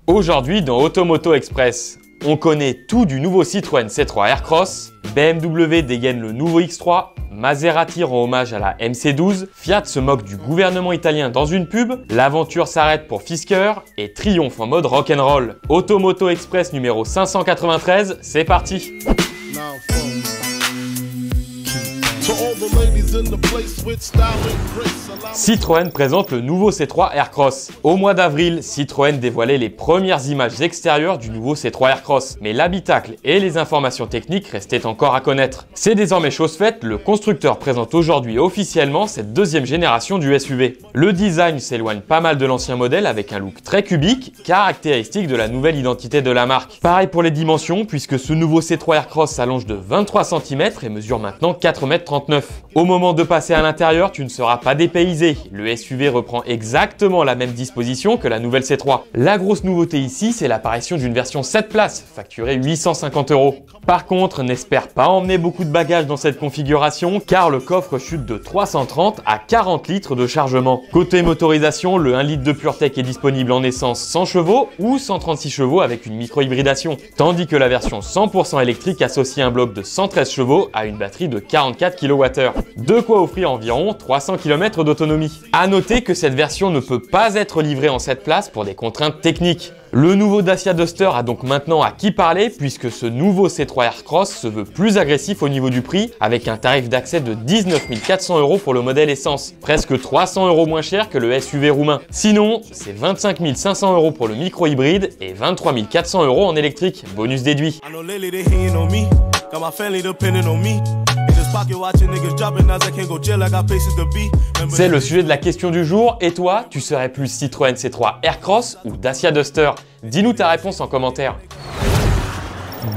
Aujourd'hui dans Automoto Express, on connaît tout du nouveau Citroën C3 Aircross, BMW dégaine le nouveau X3, Maserati rend hommage à la MC12, Fiat se moque du gouvernement italien dans une pub, l'aventure s'arrête pour Fisker et triomphe en mode rock'n'roll. Automoto Express numéro 593, c'est parti! Citroën présente le nouveau C3 Aircross. Au mois d'avril, Citroën dévoilait les premières images extérieures du nouveau C3 Aircross, mais l'habitacle et les informations techniques restaient encore à connaître. C'est désormais chose faite, le constructeur présente aujourd'hui officiellement cette deuxième génération du SUV. Le design s'éloigne pas mal de l'ancien modèle avec un look très cubique, caractéristique de la nouvelle identité de la marque. Pareil pour les dimensions, puisque ce nouveau C3 Aircross s'allonge de 23 cm et mesure maintenant 4,39 m. Au moment de passer à l'intérieur, tu ne seras pas dépaysé. Le SUV reprend exactement la même disposition que la nouvelle C3. La grosse nouveauté ici, c'est l'apparition d'une version 7 places, facturée 850 €. Par contre, n'espère pas emmener beaucoup de bagages dans cette configuration, car le coffre chute de 330 à 40 litres de chargement. Côté motorisation, le 1 litre de PureTech est disponible en essence 100 chevaux ou 136 chevaux avec une micro-hybridation, tandis que la version 100% électrique associe un bloc de 113 chevaux à une batterie de 44 kWh. De quoi offrir environ 300 km d'autonomie. A noter que cette version ne peut pas être livrée en 7 places pour des contraintes techniques. Le nouveau Dacia Duster a donc maintenant à qui parler puisque ce nouveau C3 Aircross se veut plus agressif au niveau du prix avec un tarif d'accès de 19 400 € pour le modèle essence, presque 300 € moins cher que le SUV roumain. Sinon, c'est 25 500 € pour le micro-hybride et 23 400 € en électrique, bonus déduit. C'est le sujet de la question du jour. Et toi, tu serais plus Citroën C3 Aircross ou Dacia Duster? Dis-nous ta réponse en commentaire.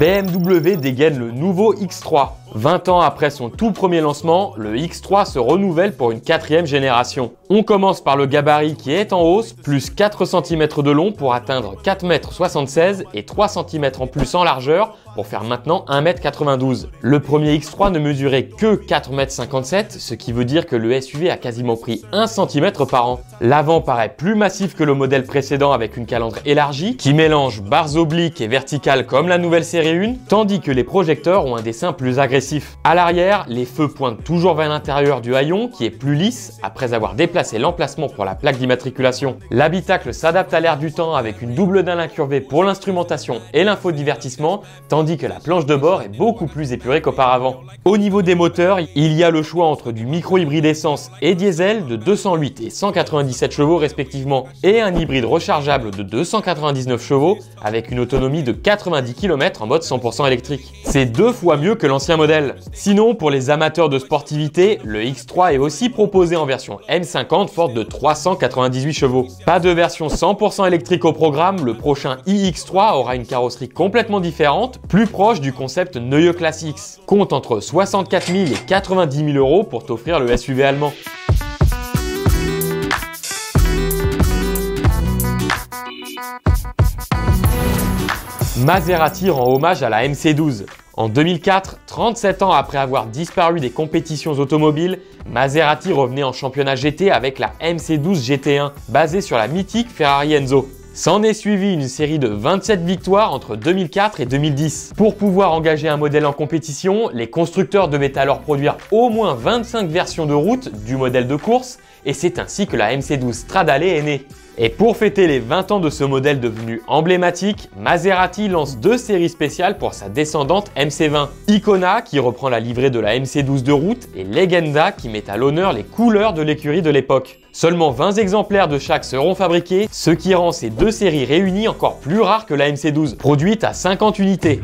BMW dégaine le nouveau X3. 20 ans après son tout premier lancement, le X3 se renouvelle pour une 4e génération. On commence par le gabarit qui est en hausse, plus 4 cm de long pour atteindre 4,76 m et 3 cm en plus en largeur pour faire maintenant 1,92 m. Le premier X3 ne mesurait que 4,57 m, ce qui veut dire que le SUV a quasiment pris 1 cm par an. L'avant paraît plus massif que le modèle précédent avec une calandre élargie qui mélange barres obliques et verticales comme la nouvelle série 1, tandis que les projecteurs ont un dessin plus agressif. À l'arrière, les feux pointent toujours vers l'intérieur du haillon qui est plus lisse après avoir déplacé l'emplacement pour la plaque d'immatriculation. L'habitacle s'adapte à l'air du temps avec une double dalle incurvée pour l'instrumentation et l'infodivertissement, tandis que la planche de bord est beaucoup plus épurée qu'auparavant. Au niveau des moteurs, il y a le choix entre du micro-hybride essence et diesel de 208 et 197 chevaux respectivement et un hybride rechargeable de 299 chevaux avec une autonomie de 90 km en mode 100% électrique. C'est 2 fois mieux que l'ancien modèle. Sinon, pour les amateurs de sportivité, le X3 est aussi proposé en version M50 forte de 398 chevaux. Pas de version 100% électrique au programme, le prochain iX3 aura une carrosserie complètement différente, plus proche du concept Neue Klasse X. Compte entre 64 000 et 90 000 € pour t'offrir le SUV allemand. Maserati rend hommage à la MC12. En 2004, 37 ans après avoir disparu des compétitions automobiles, Maserati revenait en championnat GT avec la MC12 GT1, basée sur la mythique Ferrari Enzo. S'en est suivi une série de 27 victoires entre 2004 et 2010. Pour pouvoir engager un modèle en compétition, les constructeurs devaient alors produire au moins 25 versions de route du modèle de course, et c'est ainsi que la MC12 Stradale est née. Et pour fêter les 20 ans de ce modèle devenu emblématique, Maserati lance 2 séries spéciales pour sa descendante MC20. Icona qui reprend la livrée de la MC12 de route et Legenda qui met à l'honneur les couleurs de l'écurie de l'époque. Seulement 20 exemplaires de chaque seront fabriqués, ce qui rend ces 2 séries réunies encore plus rares que la MC12, produite à 50 unités.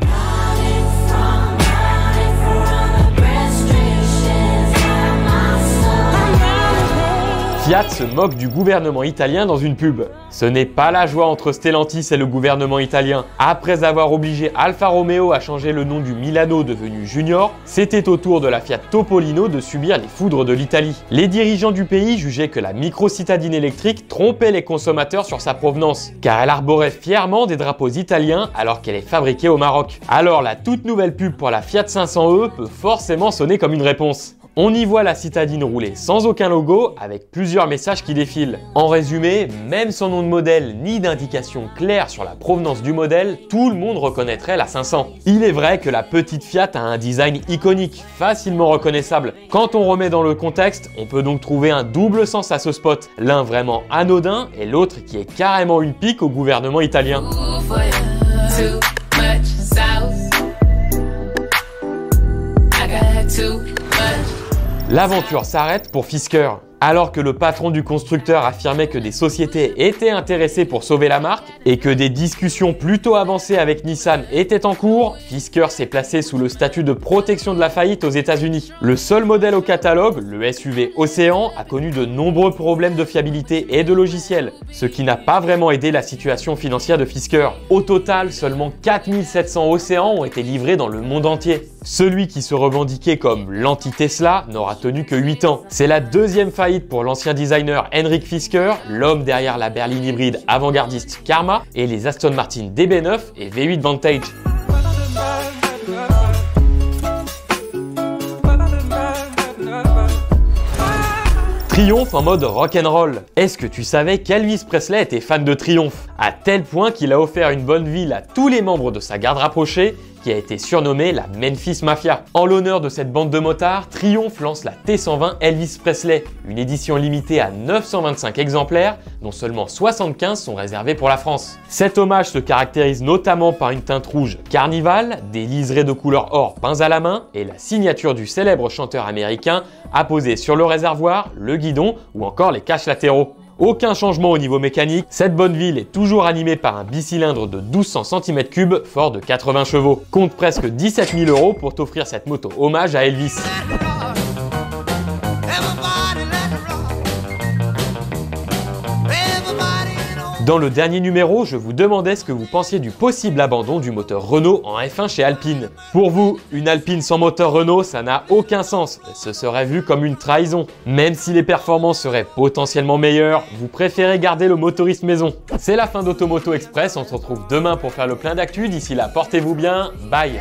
Fiat se moque du gouvernement italien dans une pub. Ce n'est pas la joie entre Stellantis et le gouvernement italien. Après avoir obligé Alfa Romeo à changer le nom du Milano devenu Junior, c'était au tour de la Fiat Topolino de subir les foudres de l'Italie. Les dirigeants du pays jugeaient que la micro-citadine électrique trompait les consommateurs sur sa provenance, car elle arborait fièrement des drapeaux italiens alors qu'elle est fabriquée au Maroc. Alors la toute nouvelle pub pour la Fiat 500e peut forcément sonner comme une réponse. On y voit la citadine rouler sans aucun logo, avec plusieurs messages qui défilent. En résumé, même sans nom de modèle ni d'indication claire sur la provenance du modèle, tout le monde reconnaîtrait la 500. Il est vrai que la petite Fiat a un design iconique, facilement reconnaissable. Quand on remet dans le contexte, on peut donc trouver un double sens à ce spot, l'un vraiment anodin et l'autre qui est carrément une pique au gouvernement italien. L'aventure s'arrête pour Fisker. Alors que le patron du constructeur affirmait que des sociétés étaient intéressées pour sauver la marque et que des discussions plutôt avancées avec Nissan étaient en cours, Fisker s'est placé sous le statut de protection de la faillite aux États-Unis. Le seul modèle au catalogue, le SUV Océan, a connu de nombreux problèmes de fiabilité et de logiciel, ce qui n'a pas vraiment aidé la situation financière de Fisker. Au total, seulement 4700 Océans ont été livrés dans le monde entier. Celui qui se revendiquait comme l'anti-Tesla n'aura tenu que 8 ans. C'est la deuxième faillite pour l'ancien designer Henrik Fisker, l'homme derrière la berline hybride avant-gardiste Karma et les Aston Martin DB9 et V8 Vantage. Triomphe en mode rock'n'roll. Est-ce que tu savais qu'Elvis Presley était fan de Triomphe? À tel point qu'il a offert une bonne ville à tous les membres de sa garde rapprochée, qui a été surnommée la Memphis Mafia. En l'honneur de cette bande de motards, Triomphe lance la T120 Elvis Presley, une édition limitée à 925 exemplaires, dont seulement 75 sont réservés pour la France. Cet hommage se caractérise notamment par une teinte rouge Carnival, des liserés de couleur or peints à la main et la signature du célèbre chanteur américain apposée sur le réservoir, le guidon ou encore les caches latéraux. Aucun changement au niveau mécanique, cette bonne ville est toujours animée par un bicylindre de 1200 cm3 fort de 80 chevaux. Compte presque 17 000 € pour t'offrir cette moto hommage à Elvis. Dans le dernier numéro, je vous demandais ce que vous pensiez du possible abandon du moteur Renault en F1 chez Alpine. Pour vous, une Alpine sans moteur Renault, ça n'a aucun sens. Ce serait vu comme une trahison. Même si les performances seraient potentiellement meilleures, vous préférez garder le motoriste maison. C'est la fin d'Automoto Express, on se retrouve demain pour faire le plein d'actu. D'ici là, portez-vous bien, bye.